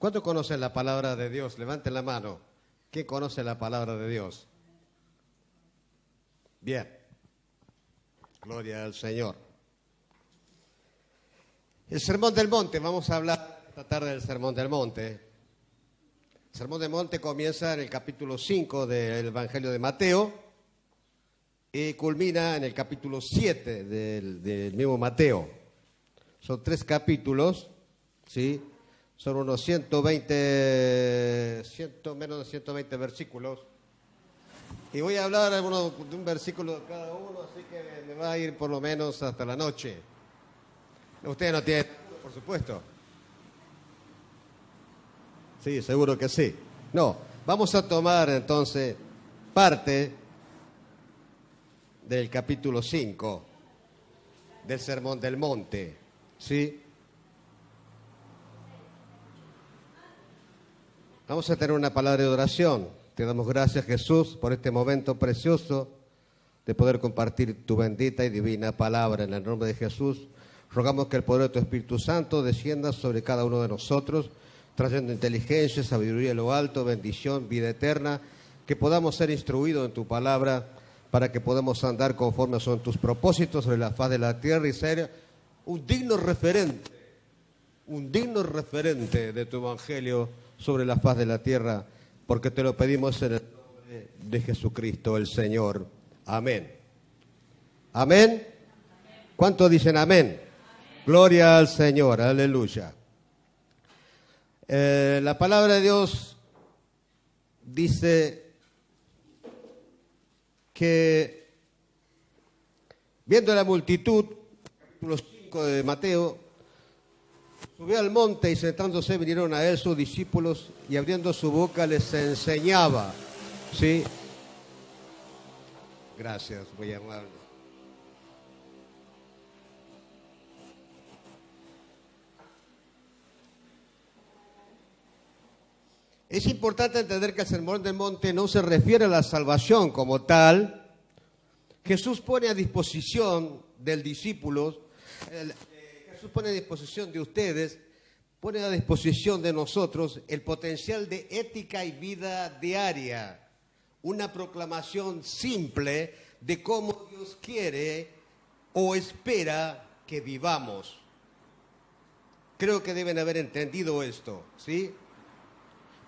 ¿Cuántos conocen la palabra de Dios? Levanten la mano. ¿Quién conoce la palabra de Dios? Bien. Gloria al Señor. El Sermón del Monte. Vamos a hablar esta tarde del Sermón del Monte. El Sermón del Monte comienza en el capítulo 5 del Evangelio de Mateo y culmina en el capítulo 7 del mismo Mateo. Son 3 capítulos, ¿sí? Son unos menos de 120 versículos. Y voy a hablar de un versículo de cada uno, así que me va a ir por lo menos hasta la noche. Ustedes no tienen, por supuesto. Sí, seguro que sí. No, vamos a tomar entonces parte del capítulo 5 del Sermón del Monte, ¿sí? Vamos a tener una palabra de oración. Te damos gracias, Jesús, por este momento precioso de poder compartir tu bendita y divina palabra. En el nombre de Jesús, rogamos que el poder de tu Espíritu Santo descienda sobre cada uno de nosotros, trayendo inteligencia, sabiduría en lo alto, bendición, vida eterna, que podamos ser instruidos en tu palabra, para que podamos andar conforme son tus propósitos sobre la faz de la tierra y ser un digno referente de tu evangelio sobre la faz de la tierra, porque te lo pedimos en el nombre de Jesucristo el Señor. Amén. ¿Amén? ¿Cuántos dicen amén? Gloria al Señor, aleluya. La palabra de Dios dice que viendo la multitud, capítulo 5 de Mateo, subió al monte y sentándose vinieron a él sus discípulos y abriendo su boca les enseñaba. ¿Sí? Gracias, muy amable. Es importante entender que el Sermón del Monte no se refiere a la salvación como tal. Jesús pone a disposición del discípulo, Jesús pone a disposición de ustedes, pone a disposición de nosotros el potencial de ética y vida diaria, una proclamación simple de cómo Dios quiere o espera que vivamos. Creo que deben haber entendido esto, ¿sí?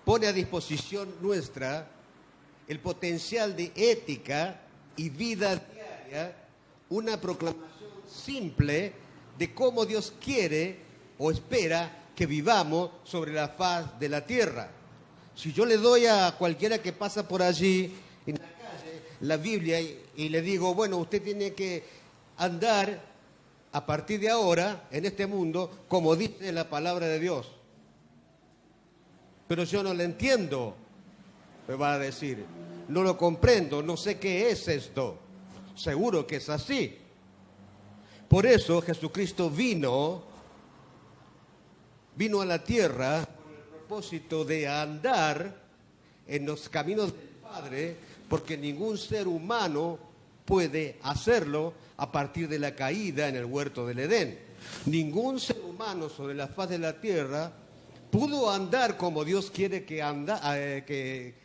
Pone a disposición nuestra el potencial de ética y vida diaria, una proclamación simple de cómo Dios quiere o espera que vivamos sobre la faz de la tierra. Si yo le doy a cualquiera que pasa por allí en la calle la Biblia y le digo, bueno, usted tiene que andar a partir de ahora en este mundo como dice la palabra de Dios. Pero yo no lo entiendo, me va a decir, no lo comprendo, no sé qué es esto. Seguro que es así. Por eso Jesucristo vino a la tierra con el propósito de andar en los caminos del Padre, porque ningún ser humano puede hacerlo a partir de la caída en el huerto del Edén. Ningún ser humano sobre la faz de la tierra pudo andar como Dios quiere que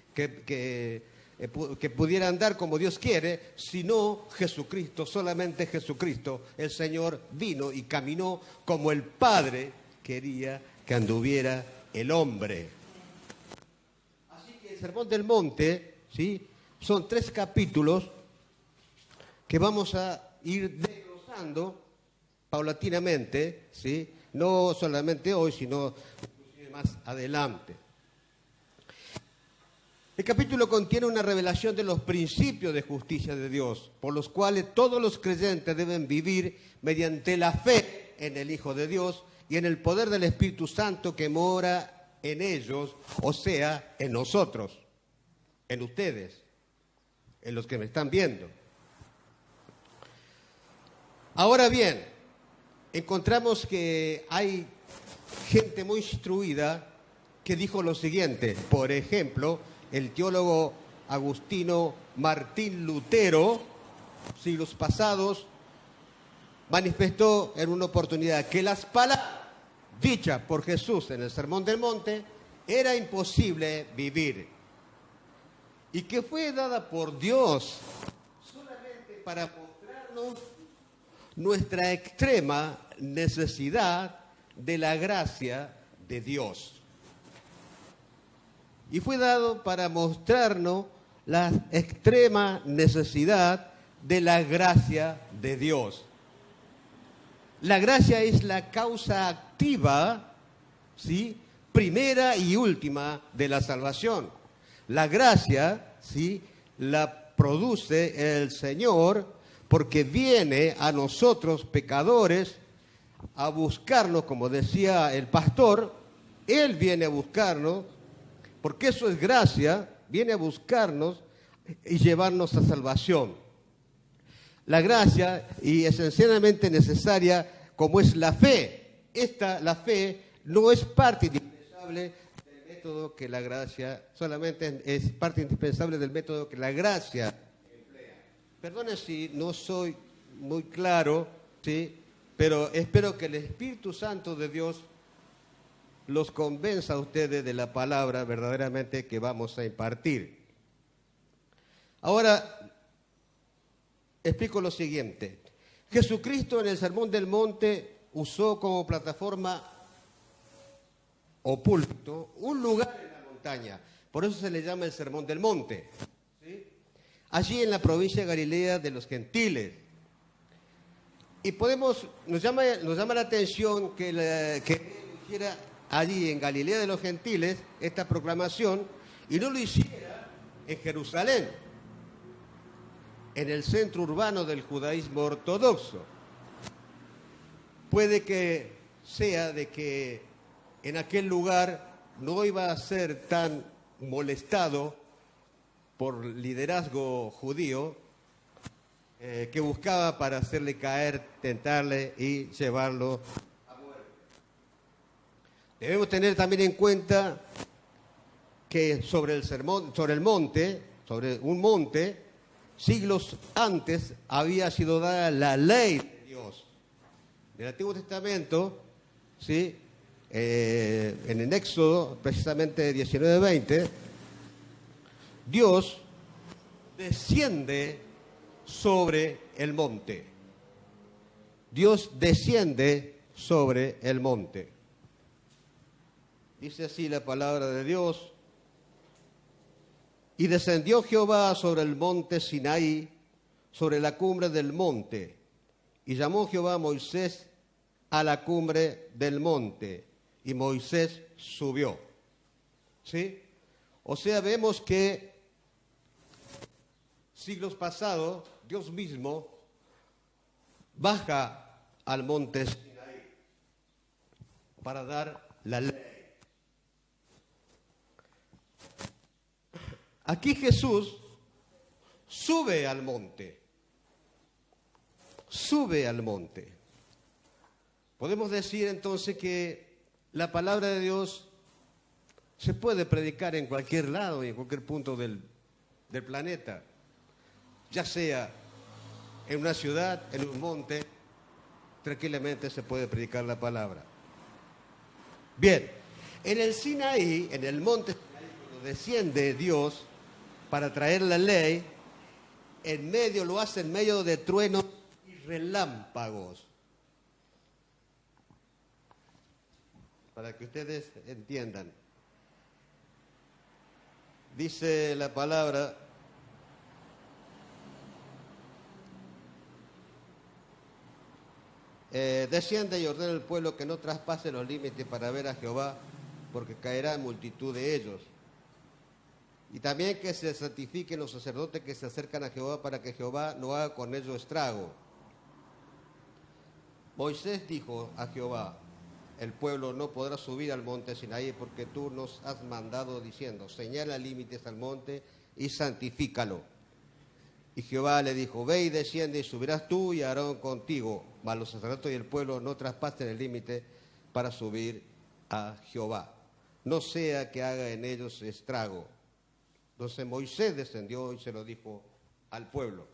pudiera andar como Dios quiere, sino Jesucristo, solamente Jesucristo, el Señor vino y caminó como el Padre quería que anduviera el hombre. Así que el Sermón del Monte, ¿sí?, son 3 capítulos que vamos a ir desglosando paulatinamente, ¿sí?, no solamente hoy, sino más adelante. El capítulo contiene una revelación de los principios de justicia de Dios, por los cuales todos los creyentes deben vivir mediante la fe en el Hijo de Dios y en el poder del Espíritu Santo que mora en ellos, o sea, en nosotros, en ustedes, en los que me están viendo. Ahora bien, encontramos que hay gente muy instruida que dijo lo siguiente. Por ejemplo, el teólogo agustino Martín Lutero, siglos pasados, manifestó en una oportunidad que las palabras dichas por Jesús en el Sermón del Monte era imposible vivir y que fue dada por Dios solamente para mostrarnos nuestra extrema necesidad de la gracia de Dios. Y fue dado para mostrarnos la extrema necesidad de la gracia de Dios. La gracia es la causa activa, ¿sí?, primera y última de la salvación. La gracia, ¿sí?, la produce el Señor porque viene a nosotros pecadores a buscarnos, como decía el pastor. Él viene a buscarnos, porque eso es gracia, viene a buscarnos y llevarnos a salvación. La gracia, y esencialmente necesaria, como es la fe. La fe no es parte indispensable del método que la gracia, solamente es parte indispensable del método que la gracia emplea. Perdone si no soy muy claro, ¿sí?, pero espero que el Espíritu Santo de Dios los convenza a ustedes de la palabra verdaderamente que vamos a impartir. Ahora, explico lo siguiente. Jesucristo en el Sermón del Monte usó como plataforma o púlpito un lugar en la montaña. Por eso se le llama el Sermón del Monte, ¿sí?, allí en la provincia de Galilea de los Gentiles. Y nos llama la atención que él hiciera allí en Galilea de los Gentiles esta proclamación y no lo hiciera en Jerusalén, en el centro urbano del judaísmo ortodoxo. Puede que sea de que en aquel lugar no iba a ser tan molestado por liderazgo judío que buscaba para hacerle caer, tentarle y llevarlo a muerte. Debemos tener también en cuenta que sobre un monte, siglos antes había sido dada la ley de Dios. En el Antiguo Testamento, ¿sí?, en el Éxodo, precisamente 19:20, Dios desciende sobre el monte. Dios desciende sobre el monte. Dice así la palabra de Dios: y descendió Jehová sobre el monte Sinaí, sobre la cumbre del monte, y llamó Jehová a Moisés a la cumbre del monte, y Moisés subió. ¿Sí? O sea, vemos que siglos pasados, Dios mismo baja al monte Sinaí para dar la ley. Aquí Jesús sube al monte. Sube al monte. Podemos decir entonces que la palabra de Dios se puede predicar en cualquier lado y en cualquier punto del planeta, ya sea en una ciudad, en un monte, tranquilamente se puede predicar la palabra. Bien, en el Sinaí, en el monte Sinaí, cuando desciende Dios para traer la ley, lo hace en medio de truenos y relámpagos. Para que ustedes entiendan. Dice la palabra: desciende y ordena al pueblo que no traspase los límites para ver a Jehová, porque caerá en multitud de ellos. Y también que se santifiquen los sacerdotes que se acercan a Jehová, para que Jehová no haga con ellos estrago. Moisés dijo a Jehová: el pueblo no podrá subir al monte Sinaí, porque tú nos has mandado diciendo: señala límites al monte y santifícalo. Y Jehová le dijo: ve y desciende, y subirás tú y Aarón contigo, mas los sacerdotes y el pueblo no traspasen el límite para subir a Jehová, no sea que haga en ellos estrago. Entonces Moisés descendió y se lo dijo al pueblo.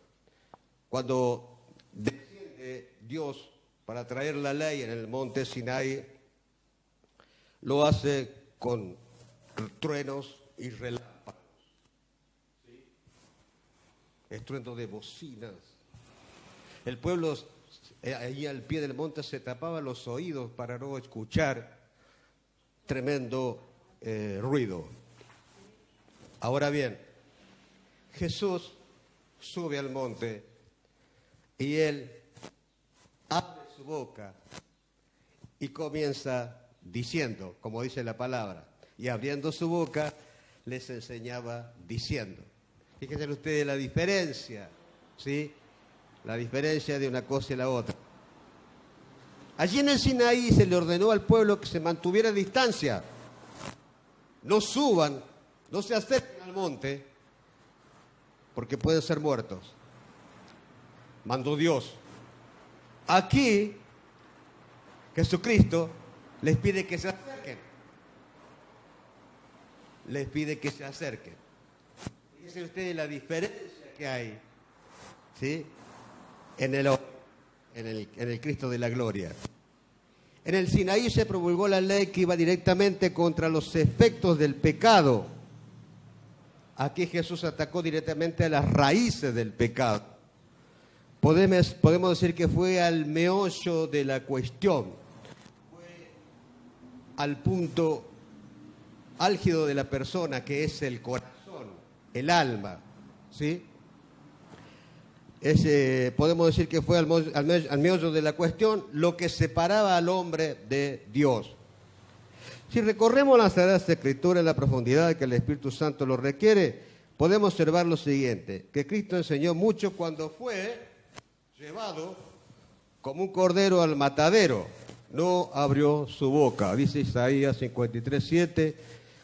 Cuando desciende Dios para traer la ley en el monte Sinaí, lo hace con truenos y relámpagos, ¿sí? Estruendo de bocinas. El pueblo ahí al pie del monte se tapaba los oídos para no escuchar tremendo ruido. Ahora bien, Jesús sube al monte y él abre su boca y comienza diciendo, como dice la palabra, y abriendo su boca les enseñaba diciendo. Fíjense ustedes la diferencia, ¿sí? La diferencia de una cosa y la otra. Allí en el Sinaí se le ordenó al pueblo que se mantuviera a distancia. No suban, no se acerquen al monte, porque pueden ser muertos. Mandó Dios. Aquí, Jesucristo les pide que se acerquen. Les pide que se acerquen. Fíjense ustedes la diferencia que hay, ¿sí? En el Cristo de la gloria. En el Sinaí se promulgó la ley que iba directamente contra los efectos del pecado. Aquí Jesús atacó directamente a las raíces del pecado. Podemos decir que fue al meollo de la cuestión, fue al punto álgido de la persona, que es el corazón, el alma, ¿sí? Podemos decir que fue al meollo de la cuestión, lo que separaba al hombre de Dios. Si recorremos las Sagradas Escrituras en la profundidad que el Espíritu Santo lo requiere, podemos observar lo siguiente, que Cristo enseñó mucho cuando fue llevado como un cordero al matadero. No abrió su boca. Dice Isaías 53:7,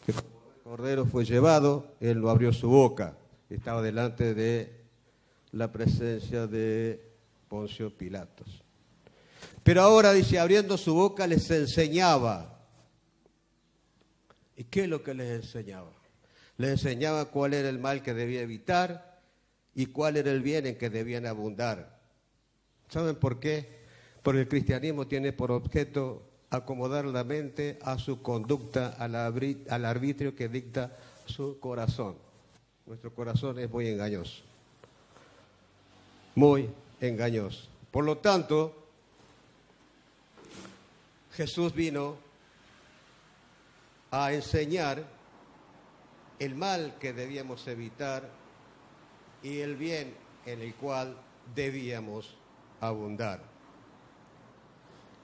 que como el cordero fue llevado, él no abrió su boca. Estaba delante de la presencia de Poncio Pilatos. Pero ahora, dice, abriendo su boca les enseñaba. ¿Y qué es lo que les enseñaba? Les enseñaba cuál era el mal que debía evitar y cuál era el bien en que debían abundar. ¿Saben por qué? Porque el cristianismo tiene por objeto acomodar la mente a su conducta, al arbitrio que dicta su corazón. Nuestro corazón es muy engañoso. Muy engañoso. Por lo tanto, Jesús vino a enseñar el mal que debíamos evitar y el bien en el cual debíamos abundar.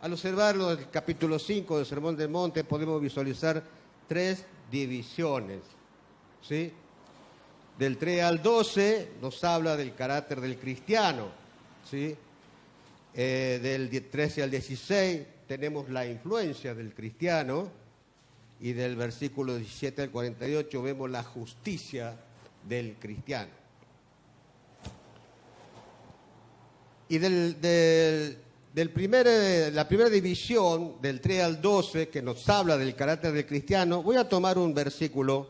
Al observarlo del capítulo 5 del Sermón del Monte podemos visualizar 3 divisiones, ¿sí? Del 3 al 12 nos habla del carácter del cristiano, ¿sí? Del 13 al 16 tenemos la influencia del cristiano y del versículo 17 al 48 vemos la justicia del cristiano. Y la primera división, del 3 al 12, que nos habla del carácter del cristiano, voy a tomar un versículo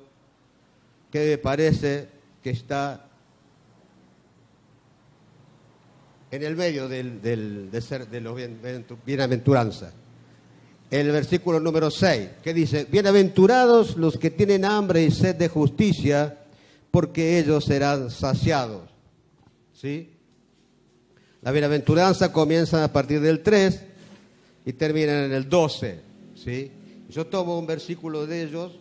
que me parece que está en el medio de los bienaventuranzas. El versículo número 6, que dice: bienaventurados los que tienen hambre y sed de justicia, porque ellos serán saciados. ¿Sí? La bienaventuranza comienza a partir del 3 y termina en el 12. ¿Sí? Yo tomo un versículo de ellos,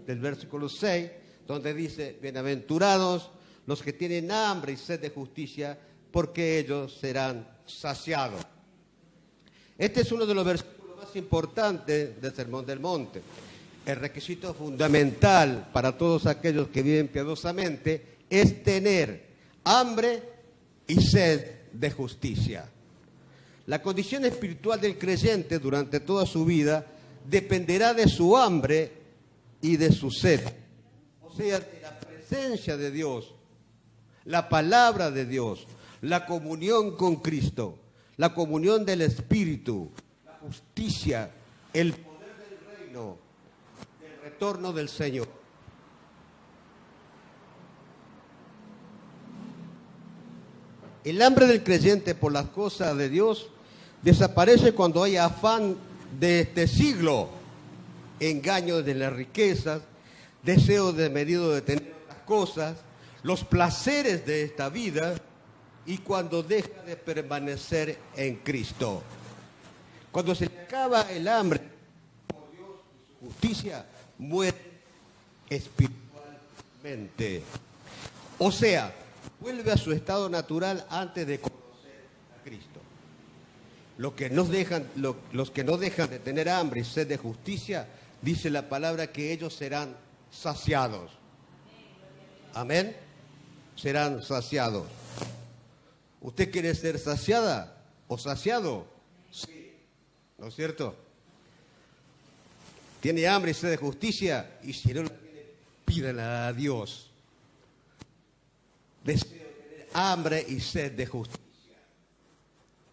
del versículo 6, donde dice: bienaventurados los que tienen hambre y sed de justicia, porque ellos serán saciados. Este es uno de los versículos más importantes del Sermón del Monte. El requisito fundamental para todos aquellos que viven piadosamente es tener hambre y sed de justicia. La condición espiritual del creyente durante toda su vida dependerá de su hambre y de su sed. O sea, de la presencia de Dios, la palabra de Dios, la comunión con Cristo, la comunión del Espíritu, la justicia, el poder del reino, el retorno del Señor. El hambre del creyente por las cosas de Dios desaparece cuando hay afán de este siglo, engaños de las riquezas, deseo desmedido de tener otras cosas, los placeres de esta vida y cuando deja de permanecer en Cristo. Cuando se le acaba el hambre por Dios y su justicia, muere espiritualmente. O sea, vuelve a su estado natural antes de conocer a Cristo. Los que no dejan de tener hambre y sed de justicia, dice la palabra que ellos serán saciados. Amén. Serán saciados. ¿Usted quiere ser saciada o saciado? Sí. ¿No es cierto? Tiene hambre y sed de justicia, y si no la tiene, pídala a Dios. Deseo tener hambre y sed de justicia,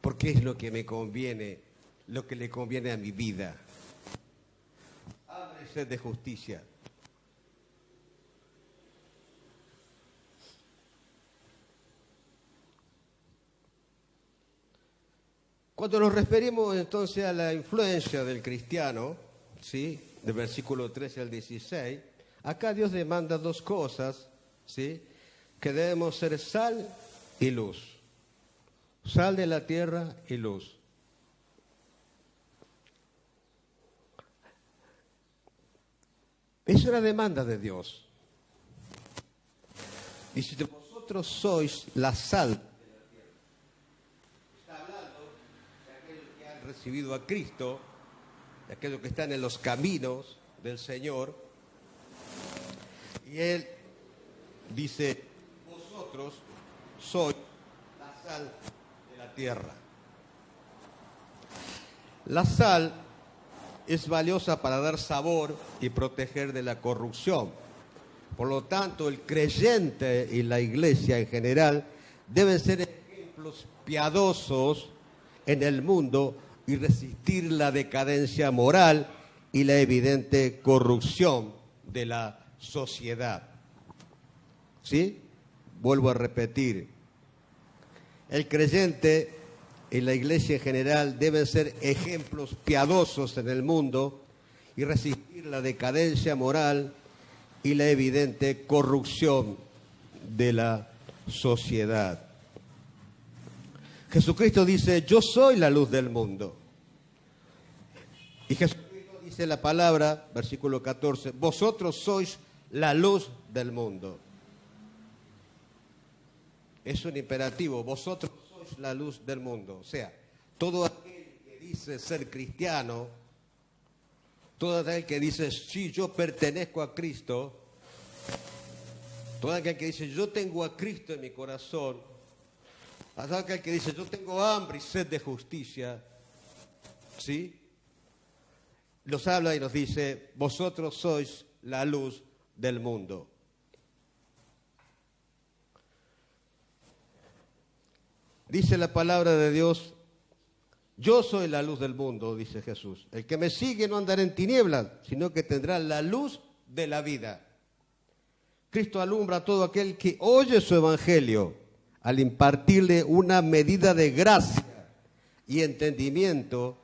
porque es lo que me conviene, lo que le conviene a mi vida. Hambre y sed de justicia. Cuando nos referimos entonces a la influencia del cristiano, ¿sí?, del versículo 13 al 16, acá Dios demanda dos cosas, ¿sí?, que debemos ser sal y luz. Sal de la tierra y luz. Es una demanda de Dios. Dice, vosotros sois la sal. Recibido a Cristo, de aquellos que están en los caminos del Señor, y Él dice, vosotros sois la sal de la tierra. La sal es valiosa para dar sabor y proteger de la corrupción. Por lo tanto, el creyente y la iglesia en general deben ser ejemplos piadosos en el mundo y resistir la decadencia moral y la evidente corrupción de la sociedad. ¿Sí? Vuelvo a repetir. El creyente y la iglesia en general deben ser ejemplos piadosos en el mundo y resistir la decadencia moral y la evidente corrupción de la sociedad. Jesucristo dice, yo soy la luz del mundo. Y Jesucristo dice la palabra, versículo 14, vosotros sois la luz del mundo. Es un imperativo, vosotros sois la luz del mundo. O sea, todo aquel que dice ser cristiano, todo aquel que dice, sí, yo pertenezco a Cristo, todo aquel que dice, yo tengo a Cristo en mi corazón, todo aquel que dice, yo tengo hambre y sed de justicia, ¿sí?, nos habla y nos dice, vosotros sois la luz del mundo. Dice la palabra de Dios, yo soy la luz del mundo, dice Jesús. El que me sigue no andará en tinieblas, sino que tendrá la luz de la vida. Cristo alumbra a todo aquel que oye su evangelio, al impartirle una medida de gracia y entendimiento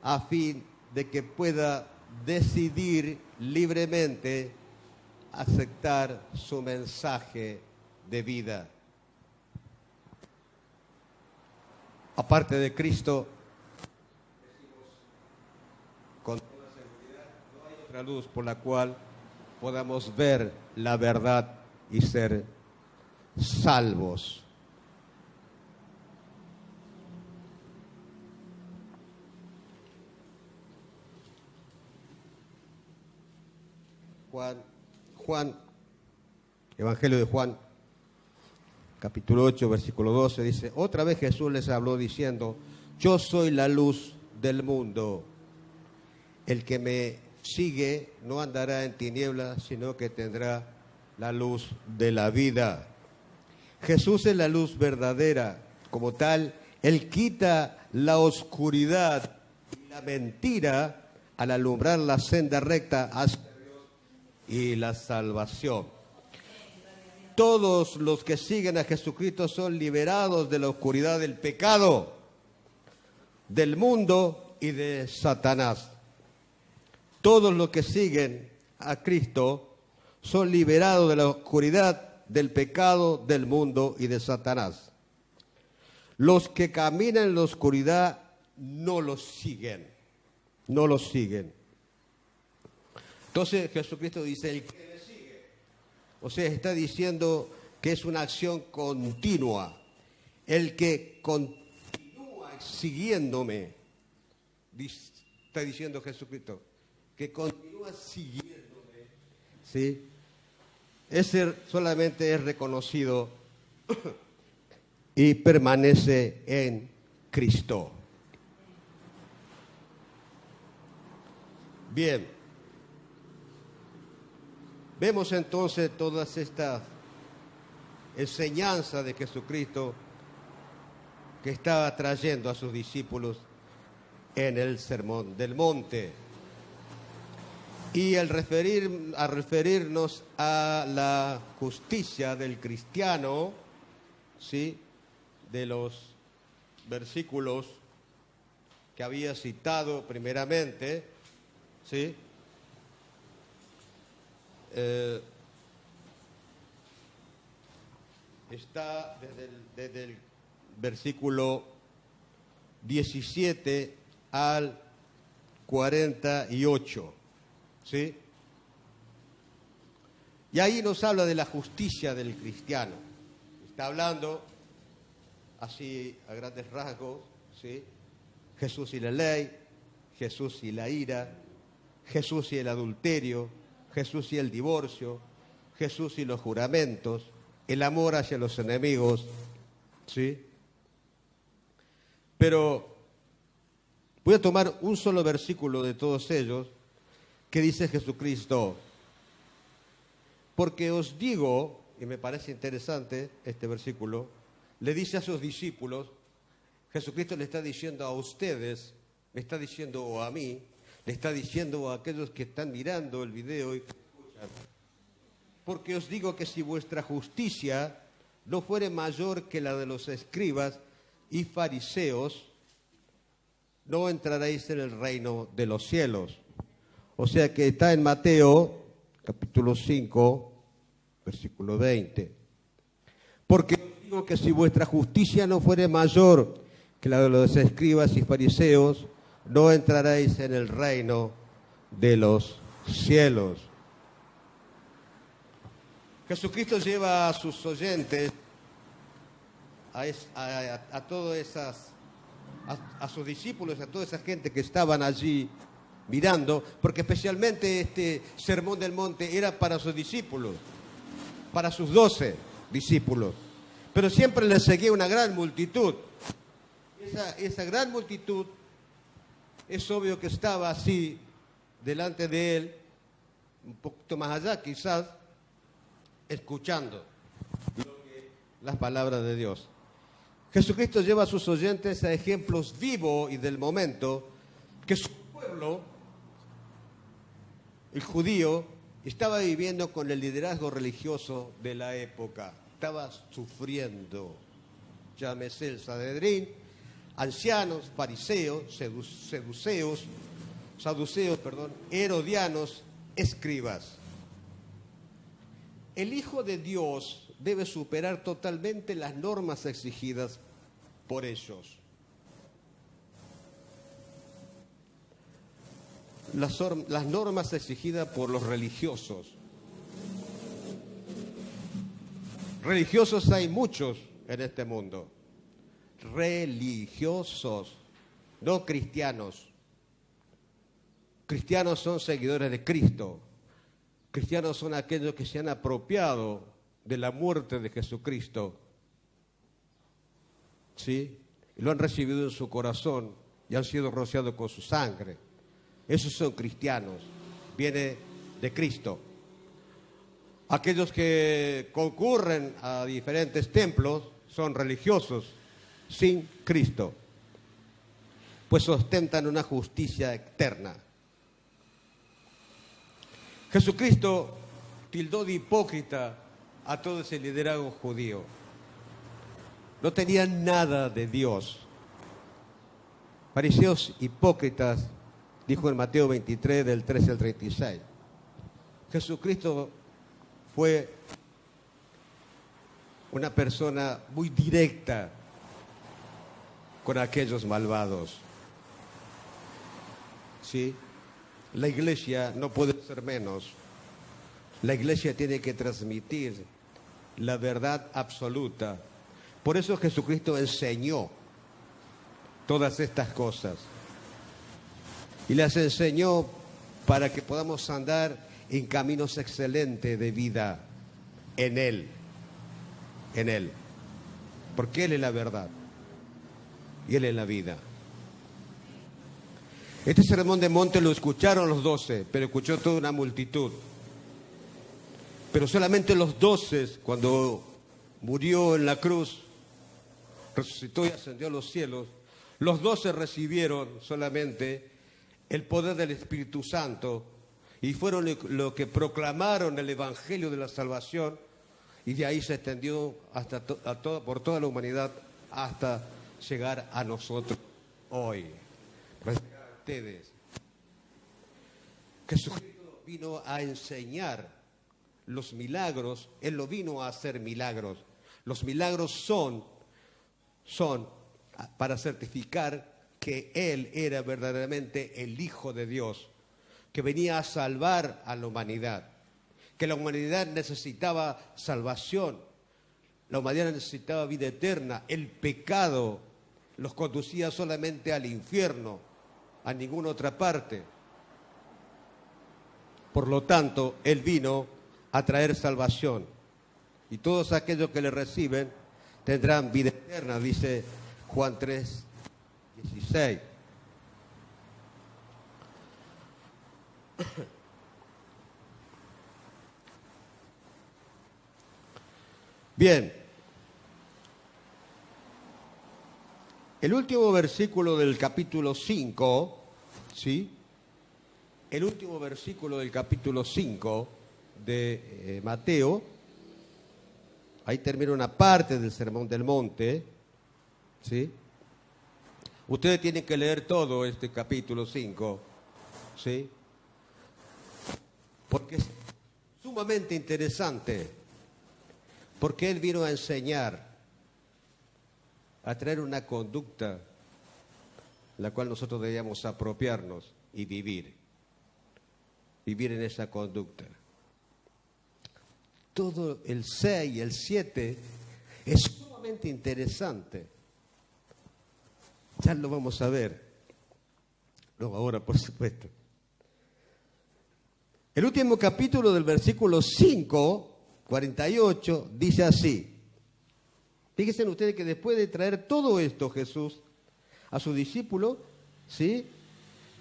a fin de que pueda decidir libremente aceptar su mensaje de vida. Aparte de Cristo, con toda seguridad, no hay otra luz por la cual podamos ver la verdad y ser salvos. Juan, Evangelio de Juan, capítulo 8, versículo 12, dice, otra vez Jesús les habló diciendo, yo soy la luz del mundo. El que me sigue no andará en tinieblas, sino que tendrá la luz de la vida. Jesús es la luz verdadera. Como tal, Él quita la oscuridad y la mentira al alumbrar la senda recta hacia Dios y la salvación. Todos los que siguen a Jesucristo son liberados de la oscuridad del pecado, del mundo y de Satanás. Todos los que siguen a Cristo son liberados de la oscuridad, del pecado, del mundo y de Satanás. Los que caminan en la oscuridad no los siguen, no los siguen. Entonces Jesucristo dice, el que me sigue, o sea, está diciendo que es una acción continua. El que continúa siguiéndome, está diciendo Jesucristo, que continúa siguiéndome, ¿sí? Ese solamente es reconocido y permanece en Cristo. Bien, vemos entonces todas estas enseñanzas de Jesucristo que estaba trayendo a sus discípulos en el Sermón del Monte. Y al referirnos a la justicia del cristiano, ¿sí?, de los versículos que había citado primeramente, ¿sí?, está desde el versículo 17 al 48, ¿sí? Y ahí nos habla de la justicia del cristiano. Está hablando así a grandes rasgos, ¿sí? Jesús y la ley, Jesús y la ira, Jesús y el adulterio, Jesús y el divorcio, Jesús y los juramentos, el amor hacia los enemigos, ¿sí? Pero voy a tomar un solo versículo de todos ellos que dice Jesucristo, porque os digo, y me parece interesante este versículo, le dice a sus discípulos, Jesucristo le está diciendo a ustedes, me está diciendo a mí, le está diciendo a aquellos que están mirando el video y que escuchan, porque os digo que si vuestra justicia no fuere mayor que la de los escribas y fariseos, no entraréis en el reino de los cielos. O sea que está en Mateo, capítulo 5, versículo 20. Porque os digo que si vuestra justicia no fuere mayor que la de los escribas y fariseos, no entraréis en el reino de los cielos. Jesucristo lleva a sus oyentes, a todas esas, a sus discípulos, a toda esa gente que estaban allí mirando, porque especialmente este Sermón del Monte era para sus discípulos, para sus 12 discípulos, pero siempre les seguía una gran multitud. Esa gran multitud es obvio que estaba así delante de él, un poquito más allá quizás, escuchando las palabras de Dios. Jesucristo lleva a sus oyentes a ejemplos vivos y del momento que su pueblo, el judío, estaba viviendo con el liderazgo religioso de la época. Estaba sufriendo, llámese el Sanedrín, ancianos, fariseos, saduceos, herodianos, escribas. El Hijo de Dios debe superar totalmente las normas exigidas por ellos. Las normas exigidas por los religiosos. Religiosos hay muchos en este mundo. Religiosos, no cristianos. Cristianos son seguidores de Cristo. Cristianos son aquellos que se han apropiado de la muerte de Jesucristo, ¿sí? Y lo han recibido en su corazón y han sido rociados con su sangre. Esos son cristianos, viene de Cristo. Aquellos que concurren a diferentes templos son religiosos sin Cristo, pues ostentan una justicia eterna. Jesucristo tildó de hipócrita a todo ese liderazgo judío. No tenían nada de Dios. Fariseos hipócritas, dijo en Mateo 23, del 13 al 36. Jesucristo fue una persona muy directa con aquellos malvados. ¿Sí? La iglesia no puede ser menos. La iglesia tiene que transmitir la verdad absoluta. Por eso Jesucristo enseñó todas estas cosas. Y las enseñó para que podamos andar en caminos excelentes de vida en Él. En Él. Porque Él es la verdad. Y Él es la vida. Este sermón de monte lo escucharon los 12, pero escuchó toda una multitud. Pero solamente los 12, cuando murió en la cruz, resucitó y ascendió a los cielos, los 12 recibieron solamente el poder del Espíritu Santo y fueron los que proclamaron el Evangelio de la salvación, y de ahí se extendió hasta por toda la humanidad hasta llegar a nosotros hoy. A ustedes. Jesucristo vino a enseñar los milagros. Él lo vino a hacer milagros. Los milagros son para certificar que Él era verdaderamente el Hijo de Dios, que venía a salvar a la humanidad, que la humanidad necesitaba salvación, la humanidad necesitaba vida eterna. El pecado los conducía solamente al infierno, a ninguna otra parte. Por lo tanto, Él vino a traer salvación, y todos aquellos que le reciben tendrán vida eterna, dice Juan 3:16. Bien, el último versículo del capítulo 5, ¿sí? El último versículo del capítulo 5 de Mateo, ahí termina una parte del Sermón del Monte, ¿sí? Ustedes tienen que leer todo este capítulo 5, ¿sí? Porque es sumamente interesante, porque Él vino a enseñar, a traer una conducta la cual nosotros debíamos apropiarnos y vivir en esa conducta. Todo el 6 y el 7 es sumamente interesante. Ya lo vamos a ver. No, ahora por supuesto. El último capítulo del versículo 5, 48, dice así. Fíjense ustedes que después de traer todo esto Jesús a su discípulo, ¿sí?,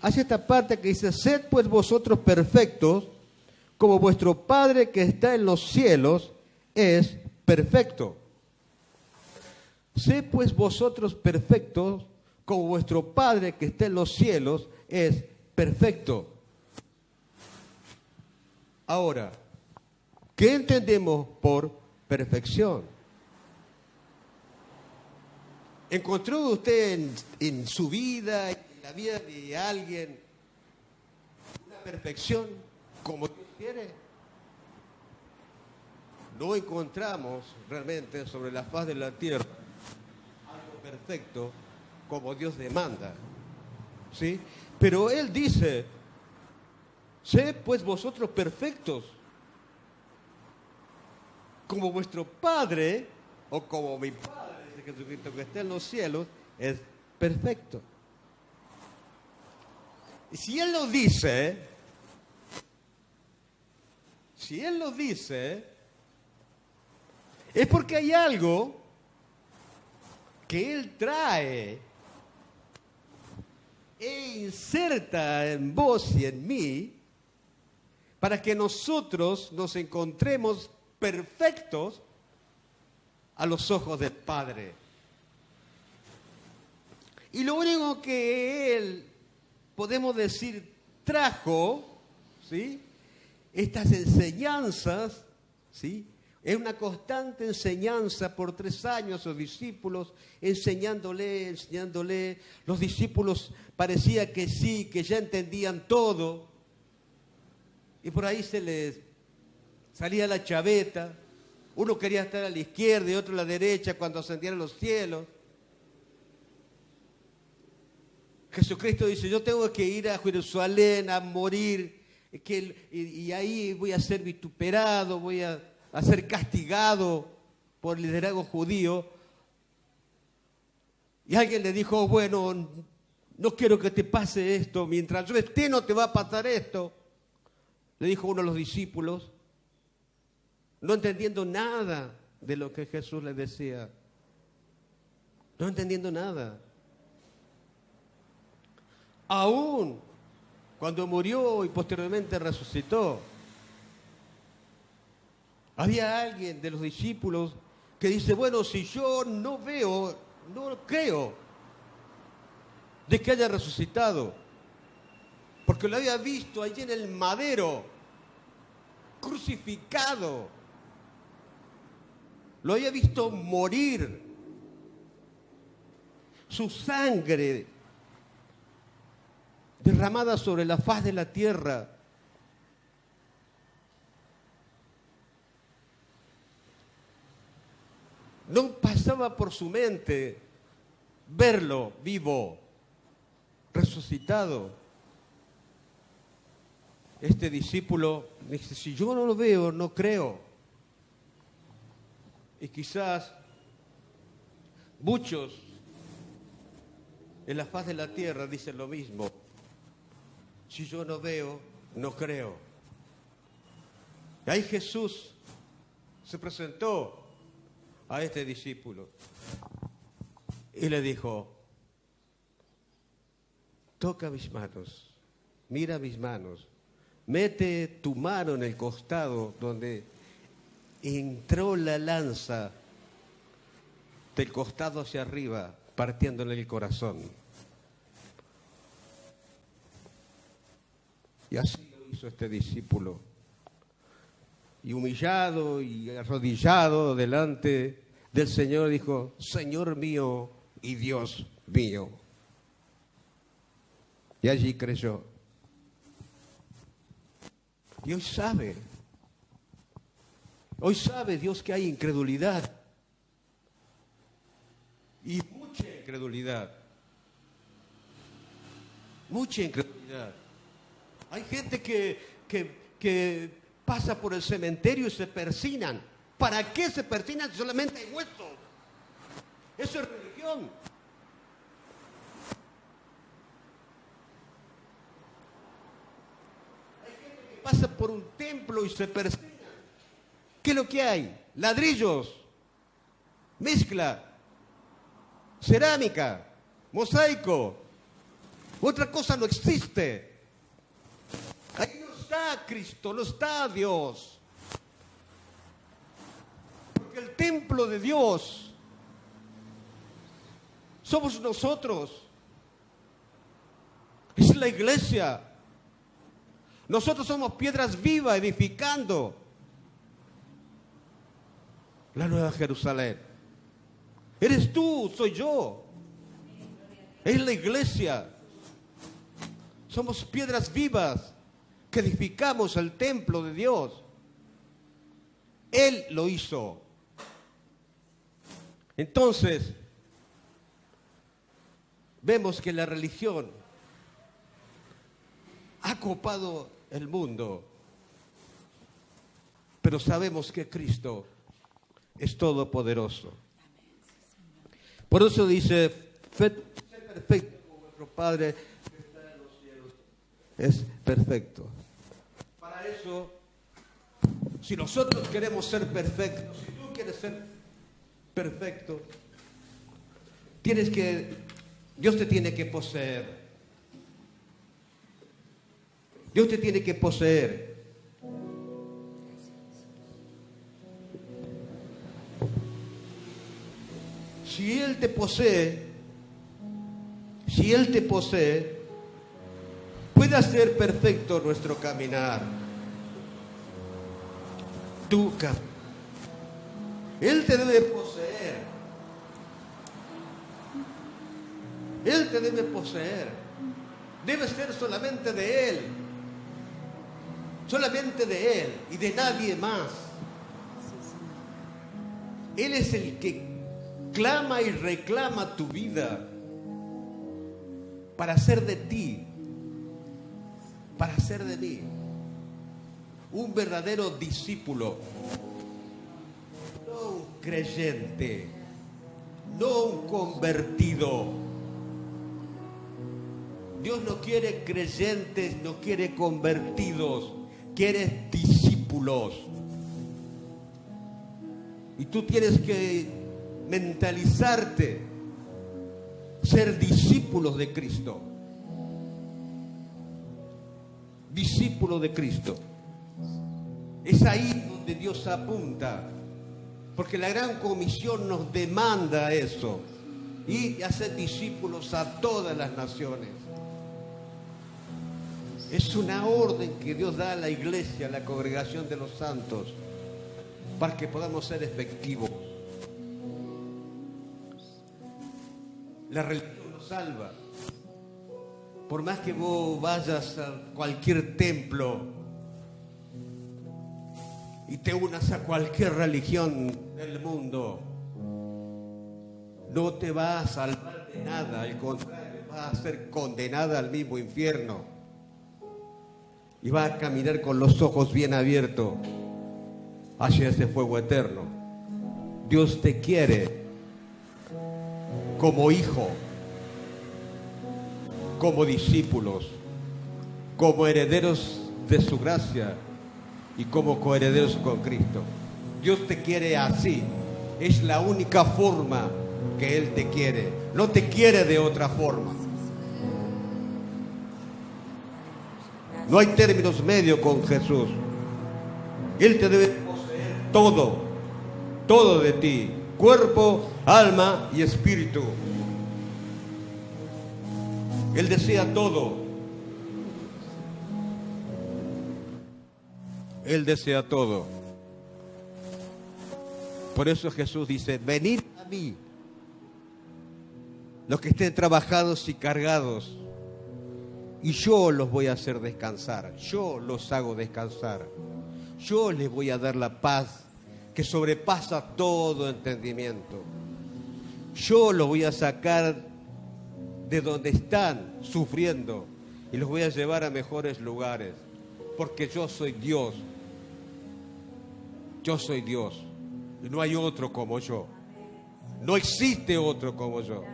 hace esta parte que dice: sed pues vosotros perfectos, como vuestro Padre que está en los cielos es perfecto. Sed pues vosotros perfectos, como vuestro Padre que está en los cielos es perfecto. Ahora, ¿qué entendemos por perfección? ¿Encontró usted en su vida, en la vida de alguien, una perfección como Dios quiere? No encontramos realmente sobre la faz de la tierra algo perfecto como Dios demanda, ¿sí? Pero Él dice: sed pues vosotros perfectos, como vuestro Padre, o como mi Padre, dice Jesucristo, que está en los cielos, es perfecto. Y si Él lo dice, es porque hay algo que Él trae e inserta en vos y en mí para que nosotros nos encontremos perfectos a los ojos del Padre. Y lo único que Él, podemos decir, trajo, ¿sí?, estas enseñanzas, ¿sí?, es una constante enseñanza por 3 años a sus discípulos, enseñándole. Los discípulos parecía que sí, que ya entendían todo, y por ahí se salía la chaveta, uno quería estar a la izquierda y otro a la derecha cuando ascendían a los cielos. Jesucristo dice, yo tengo que ir a Jerusalén a morir, y ahí voy a ser vituperado, voy a ser castigado por el liderazgo judío. Y alguien le dijo, bueno, no quiero que te pase esto, mientras yo esté no te va a pasar esto. Le dijo uno de los discípulos, no entendiendo nada de lo que Jesús le decía. No entendiendo nada. Aún cuando murió y posteriormente resucitó, había alguien de los discípulos que dice, bueno, si yo no veo, no creo de que haya resucitado, porque lo había visto allí en el madero, crucificado, lo había visto morir, su sangre derramada sobre la faz de la tierra. No pasaba por su mente verlo vivo, resucitado. Este discípulo dice, si yo no lo veo, no creo. Y quizás muchos en la faz de la tierra dicen lo mismo. Si yo no veo, no creo. Y ahí Jesús se presentó a este discípulo y le dijo, toca mis manos, mira mis manos, mete tu mano en el costado donde entró la lanza del costado hacia arriba, partiéndole el corazón. Y así lo hizo este discípulo. Y humillado y arrodillado delante del Señor dijo, Señor mío y Dios mío. Y allí creyó. Y hoy sabe Dios que hay incredulidad. Y mucha incredulidad. Mucha incredulidad. Hay gente que pasa por el cementerio y se persignan. ¿Para qué se persignan si solamente hay huesos? Eso es religión. Hay gente que pasa por un templo y se persignan. ¿Qué es lo que hay? Ladrillos, mezcla, cerámica, mosaico. Otra cosa no existe. Ahí no está Cristo, no está Dios. Porque el templo de Dios somos nosotros. Es la iglesia. Nosotros somos piedras vivas edificando la nueva Jerusalén. Eres tú, soy yo. Es la iglesia. Somos piedras vivas que edificamos el templo de Dios. Él lo hizo. Entonces, vemos que la religión ha copado el mundo, pero sabemos que Cristo es todopoderoso. Por eso dice, sé perfecto como vuestro Padre que está en los cielos es perfecto. Para eso, si nosotros queremos ser perfectos, si tú quieres ser perfecto, Dios te tiene que poseer. Dios te tiene que poseer. Si Él te posee, puede hacer perfecto nuestro caminar. Él te debe poseer. Él te debe poseer. Debe ser solamente de Él. solamente de Él y de nadie más. Él es el que clama y reclama tu vida para hacer de ti, para hacer de mí un verdadero discípulo, no un creyente, no un convertido. Dios no quiere creyentes, no quiere convertidos, quiere discípulos. Y tú tienes que mentalizarte, ser discípulos de Cristo. Discípulo de Cristo. Es ahí donde Dios apunta, porque la gran comisión nos demanda eso, y hacer discípulos a todas las naciones. Es una orden que Dios da a la iglesia, a la congregación de los santos, para que podamos ser efectivos. La religión nos salva. Por más que vos vayas a cualquier templo y te unas a cualquier religión del mundo, no te va a salvar de nada, al contrario, vas a ser condenada al mismo infierno y vas a caminar con los ojos bien abiertos hacia ese fuego eterno. Dios te quiere como hijo, como discípulos, como herederos de su gracia y como coherederos con Cristo. Dios te quiere así. Es la única forma que Él te quiere. No te quiere de otra forma. No hay términos medios con Jesús. Él te debe poseer todo, todo de ti, cuerpo, alma y espíritu. Él desea todo. Él desea todo. Por eso Jesús dice: venid a mí, los que estén trabajados y cargados, y yo los voy a hacer descansar. Yo los hago descansar. Yo les voy a dar la paz que sobrepasa todo entendimiento. Yo los voy a sacar de donde están sufriendo y los voy a llevar a mejores lugares, porque yo soy Dios. Yo soy Dios y no hay otro como yo. No existe otro como yo.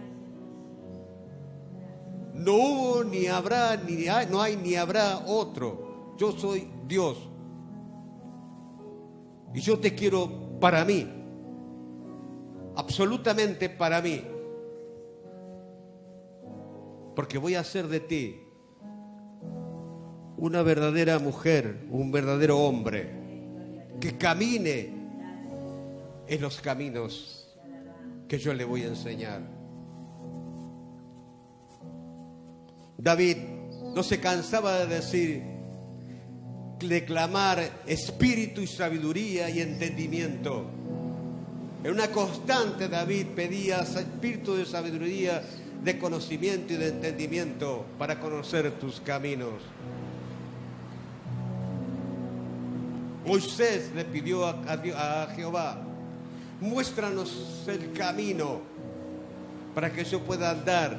No hubo, ni habrá, no hay ni habrá otro. Yo soy Dios. Y yo te quiero para mí. Absolutamente para mí. Porque voy a hacer de ti una verdadera mujer, un verdadero hombre, que camine en los caminos que yo le voy a enseñar. David no se cansaba de decir, de clamar espíritu y sabiduría y entendimiento. En una constante David pedía espíritu de sabiduría, de conocimiento y de entendimiento para conocer tus caminos. Moisés le pidió a Jehová: muéstranos el camino para que yo pueda andar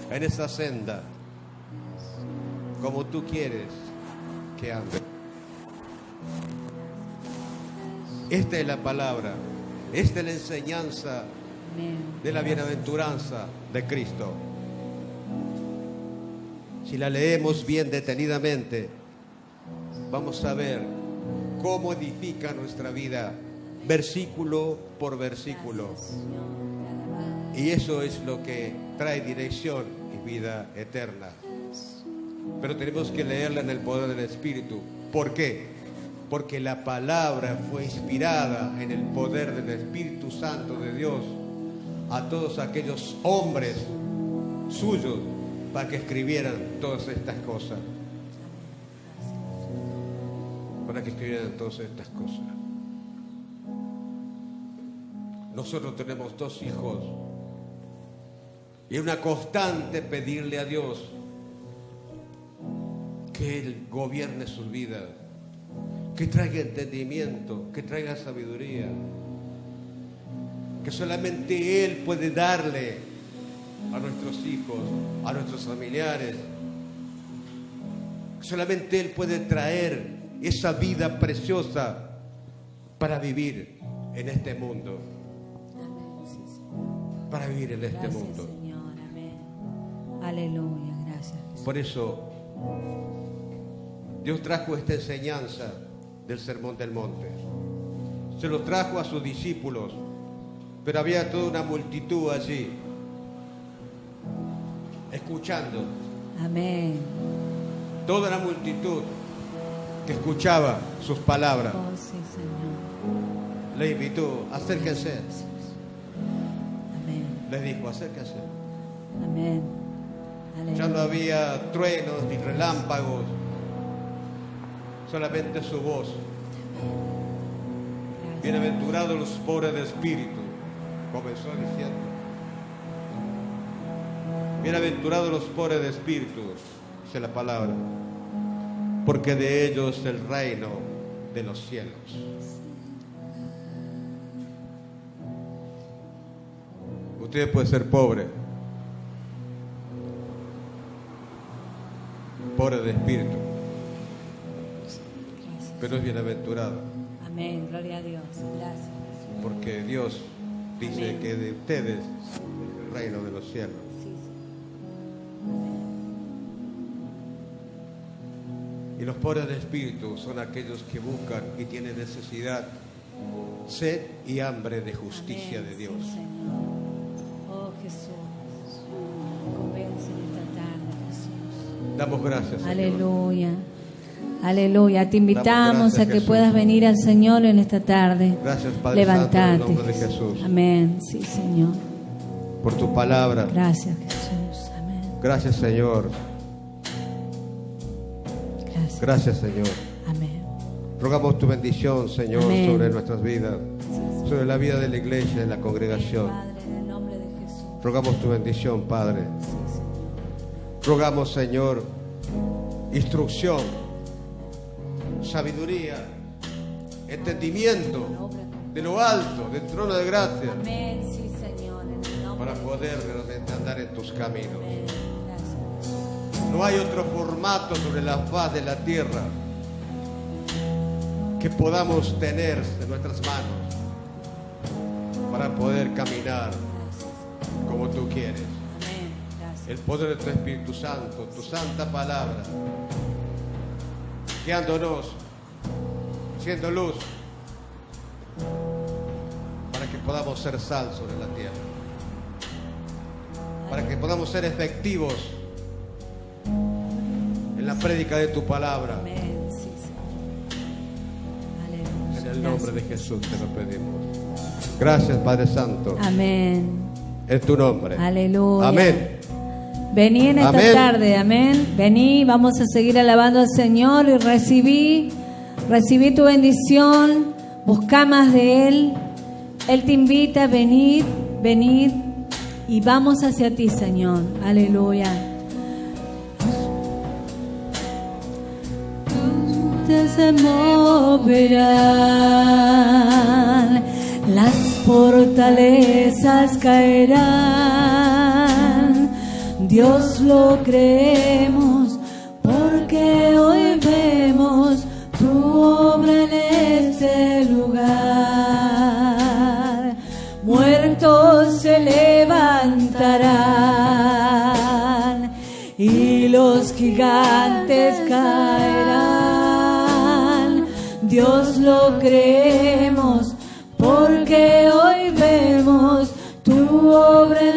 en esa senda como tú quieres que ande. Esta es la palabra, esta es la enseñanza de la bienaventuranza de Cristo. Si la leemos bien detenidamente, vamos a ver cómo edifica nuestra vida, versículo por versículo. Y eso es lo que trae dirección y vida eterna. Pero tenemos que leerla en el poder del Espíritu. ¿Por qué? Porque la palabra fue inspirada en el poder del Espíritu Santo de Dios a todos aquellos hombres suyos para que escribieran todas estas cosas. Para que escribieran todas estas cosas. Nosotros tenemos 2 hijos y es una constante pedirle a Dios que Él gobierne sus vidas, que traiga entendimiento, que traiga sabiduría, que solamente Él puede darle a nuestros hijos, a nuestros familiares. Solamente Él puede traer esa vida preciosa para vivir en este mundo. Amén. Sí, Señor. Para vivir en este Gracias, mundo. Señor. Amén. Aleluya. Gracias, Jesús. Por eso Dios trajo esta enseñanza del Sermón del Monte. Se lo trajo a sus discípulos, pero había toda una multitud allí, escuchando. Amén. Toda la multitud que escuchaba sus palabras. Oh, sí, Señor. Le invitó, acérquense. Amén. Les dijo, acérquense. Amén. Ya no Aleluya. había truenos ni relámpagos, solamente su voz. Gracias. Bienaventurados los pobres de espíritu, comenzó diciendo. Bienaventurados los pobres de espíritu, dice la palabra, porque de ellos es el reino de los cielos. Usted puede ser pobre de espíritu, Gracias. pero es bienaventurado, Amén. Gloria a Dios. Gracias, Jesús. porque Dios dice Amén. que de ustedes es el reino de los cielos. Sí, Señor. Amén. Y los pobres de espíritu son aquellos que buscan y tienen necesidad, sed y hambre de justicia Amén. de Dios. Sí, Señor. Oh, Jesús. Convence en esta tarde, Jesús. Damos gracias, Señor. Aleluya. Aleluya. Te invitamos gracias, a que Jesús. puedas venir al Señor en esta tarde. Gracias, Padre Santo, en el Levantate. nombre de Jesús, Amén. Sí, Señor. por tu palabra. Gracias, Jesús. Amén. Gracias, Señor. Gracias. Gracias, Señor. Amén. Rogamos tu bendición, Señor, Amén. sobre nuestras vidas, Sí, sobre la vida de la iglesia, de la congregación. Padre, en el nombre de Jesús. Rogamos tu bendición, Padre. Sí, Señor. Rogamos, Señor, instrucción, sabiduría, entendimiento de lo alto, del trono de gracia, Amén. Sí, Señor. En el nombre para de poder realmente andar en tus caminos. Amén. Gracias. No hay otro formato sobre la faz de la tierra que podamos tener en nuestras manos para poder caminar Gracias. como tú quieres. Amén. Gracias. El poder de tu Espíritu Santo, tu santa palabra, guiándonos, siendo luz, para que podamos ser sal sobre la tierra, para que podamos ser efectivos en la prédica de tu palabra. Amén. Sí, Señor. Aleluya. En el nombre de Gracias. Jesús te lo pedimos. Gracias, Padre Santo, Amén. en tu nombre. Aleluya. Amén. Vení en esta Amén. tarde, amén. Vení, vamos a seguir alabando al Señor y recibí tu bendición. Busca más de Él. Él te invita a venir, y vamos hacia ti, Señor. Aleluya. Se moverán, las fortalezas caerán. Dios lo creemos porque hoy vemos tu obra en este lugar. Muertos se levantarán y los gigantes caerán. Dios lo creemos porque hoy vemos tu obra en